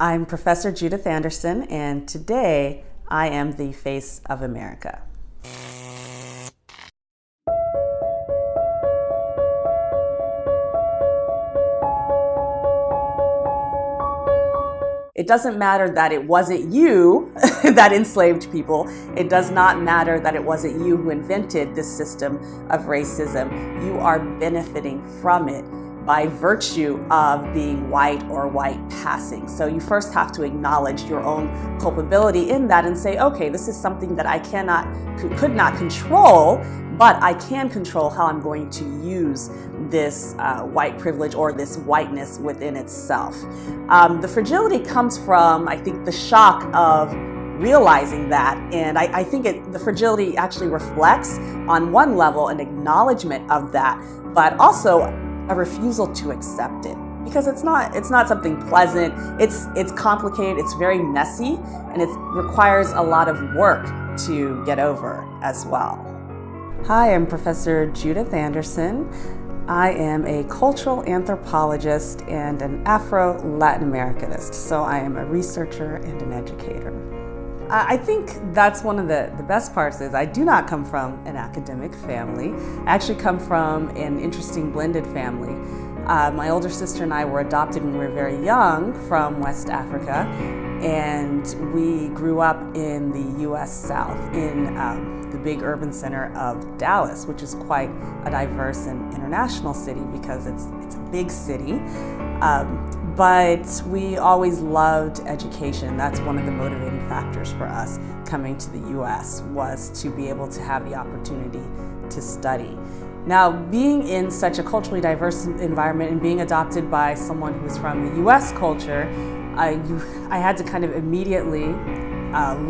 I'm Professor Judith Anderson, and today I am the face of America. It doesn't matter that it wasn't you that enslaved people. It does not matter that it wasn't you who invented this system of racism. You are benefiting from it by virtue of being white or white passing. So you first have to acknowledge your own culpability in that and say, okay, this is something that I could not control, but I can control how I'm going to use this white privilege or this whiteness within itself. The fragility comes from, I think, the shock of realizing that, and I think the fragility actually reflects on one level an acknowledgement of that, but also a refusal to accept it, because it's not something pleasant. It's complicated, it's very messy, and it requires a lot of work to get over as well. Hi, I'm Professor Judith Anderson. I am a cultural anthropologist and an Afro-Latin Americanist, so I am a researcher and an educator. I think that's one of the best parts is I do not come from an academic family. I actually come from an interesting blended family. My older sister and I were adopted when we were very young from West Africa, and we grew up in the U.S. South in the big urban center of Dallas, which is quite a diverse and international city because it's a big city. But we always loved education. That's one of the motivating factors for us coming to the U.S. was to be able to have the opportunity to study. Now, being in such a culturally diverse environment and being adopted by someone who was from the U.S. culture, I had to kind of immediately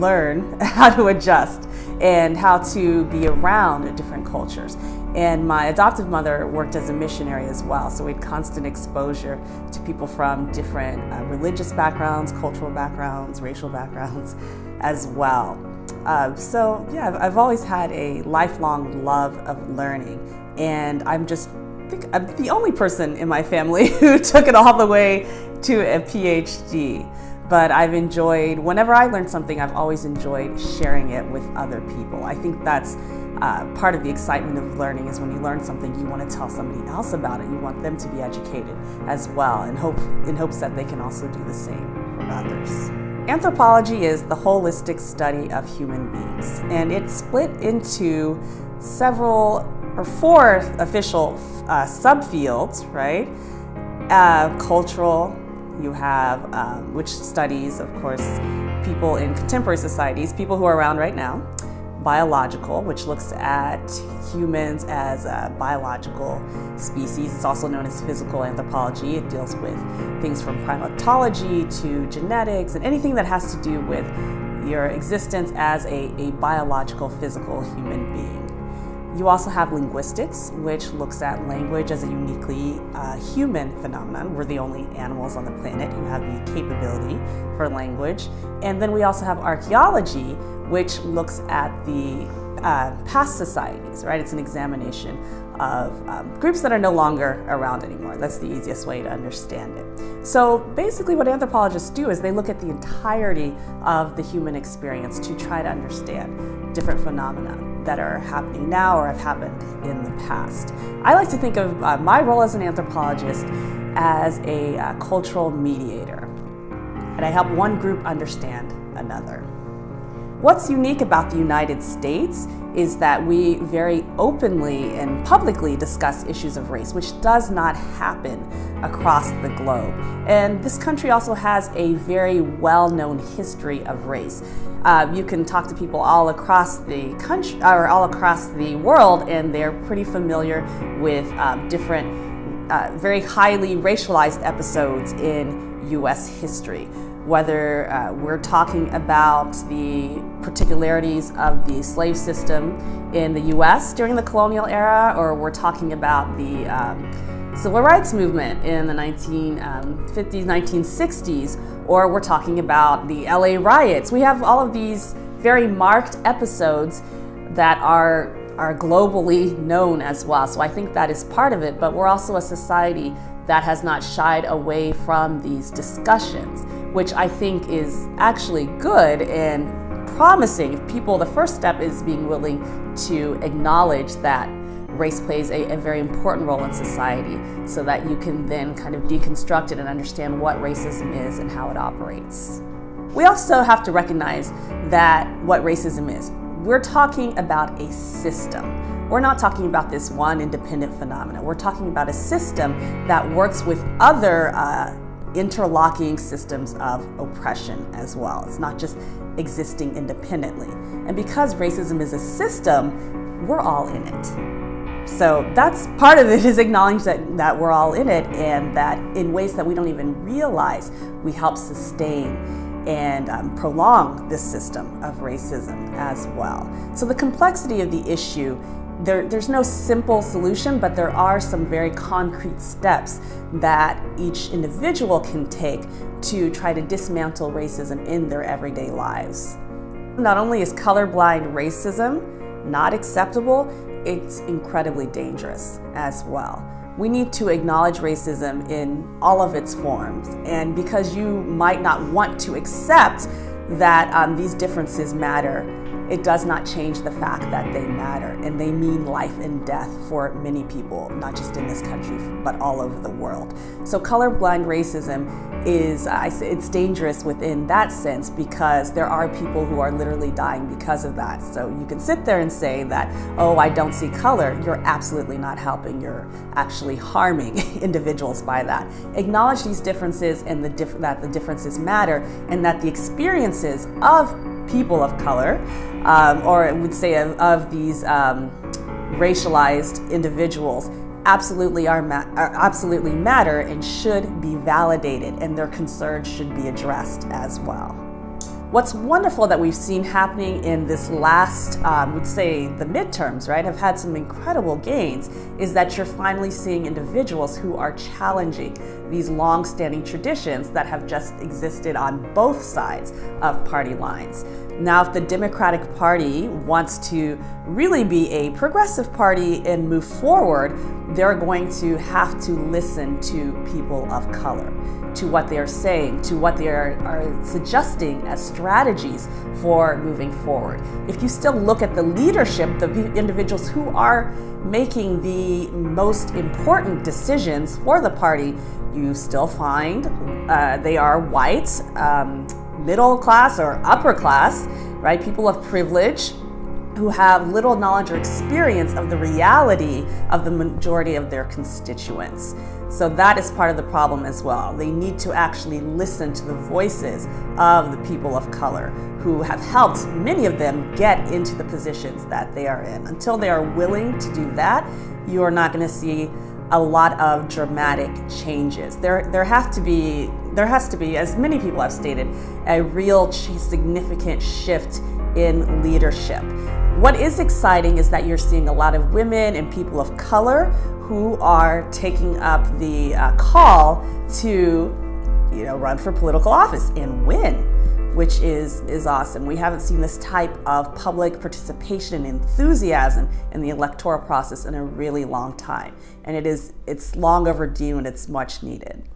learn how to adjust and how to be around different cultures. And my adoptive mother worked as a missionary as well, so we had constant exposure to people from different religious backgrounds, cultural backgrounds, racial backgrounds as well. So yeah, I've always had a lifelong love of learning, and I think I'm the only person in my family who took it all the way to a Ph.D. But I've enjoyed, whenever I learn something, I've always enjoyed sharing it with other people. I think that's part of the excitement of learning is when you learn something, you want to tell somebody else about it. You want them to be educated as well, in hopes that they can also do the same for others. Anthropology is the holistic study of human beings, and it's split into four official subfields, right? Cultural, you have, which studies, of course, people in contemporary societies, people who are around right now. Biological, which looks at humans as a biological species. It's also known as physical anthropology. It deals with things from primatology to genetics and anything that has to do with your existence as a biological, physical human being. You also have linguistics, which looks at language as a uniquely human phenomenon. We're the only animals on the planet who have the capability for language. And then we also have archaeology, which looks at the past societies, right? It's an examination of groups that are no longer around anymore. That's the easiest way to understand it. So basically what anthropologists do is they look at the entirety of the human experience to try to understand different phenomena that are happening now or have happened in the past. I like to think of my role as an anthropologist as a cultural mediator, and I help one group understand another. What's unique about the United States is that we very openly and publicly discuss issues of race, which does not happen across the globe. And this country also has a very well-known history of race. You can talk to people all across the country or all across the world, and they're pretty familiar with different, very highly racialized episodes in U.S. history. Whether we're talking about the particularities of the slave system in the U.S. during the colonial era, or we're talking about the civil rights movement in the 1950s, 1960s, or we're talking about the LA riots. We have all of these very marked episodes that are globally known as well. So I think that is part of it, but we're also a society that has not shied away from these discussions. which I think is actually good and promising. The first step is being willing to acknowledge that race plays a very important role in society, so that you can then kind of deconstruct it and understand what racism is and how it operates. We also have to recognize that what racism is. We're talking about a system. We're not talking about this one independent phenomenon. We're talking about a system that works with other interlocking systems of oppression as well. It's not just existing independently. And because racism is a system, we're all in it. So that's part of it, is acknowledging that we're all in it, and that in ways that we don't even realize, we help sustain and prolong this system of racism as well. So the complexity of the issue, there's no simple solution, but there are some very concrete steps that each individual can take to try to dismantle racism in their everyday lives. Not only is colorblind racism not acceptable, it's incredibly dangerous as well. We need to acknowledge racism in all of its forms, and because you might not want to accept that these differences matter, it does not change the fact that they matter, and they mean life and death for many people, not just in this country, but all over the world. So colorblind racism it's dangerous within that sense, because there are people who are literally dying because of that. So you can sit there and say that, oh, I don't see color. You're absolutely not helping. You're actually harming individuals by that. Acknowledge these differences, and that the differences matter, and that the experiences of people of color, or I would say of these racialized individuals, absolutely matter and should be validated, and their concerns should be addressed as well. What's wonderful that we've seen happening in this last, would say the midterms, right, have had some incredible gains, is that you're finally seeing individuals who are challenging these long-standing traditions that have just existed on both sides of party lines. Now, if the Democratic Party wants to really be a progressive party and move forward, they're going to have to listen to people of color, to what they are saying, to what they are suggesting as strategies for moving forward. If you still look at the leadership, the individuals who are making the most important decisions for the party, you still find they are white, middle class or upper class, right? People of privilege who have little knowledge or experience of the reality of the majority of their constituents. So that is part of the problem as well. They need to actually listen to the voices of the people of color who have helped many of them get into the positions that they are in. Until they are willing to do that, you are not going to see a lot of dramatic changes. There has to be, as many people have stated, a real significant shift in leadership. What is exciting is that you're seeing a lot of women and people of color who are taking up the call to, run for political office and win, which is awesome. We haven't seen this type of public participation and enthusiasm in the electoral process in a really long time, and it's long overdue, and it's much needed.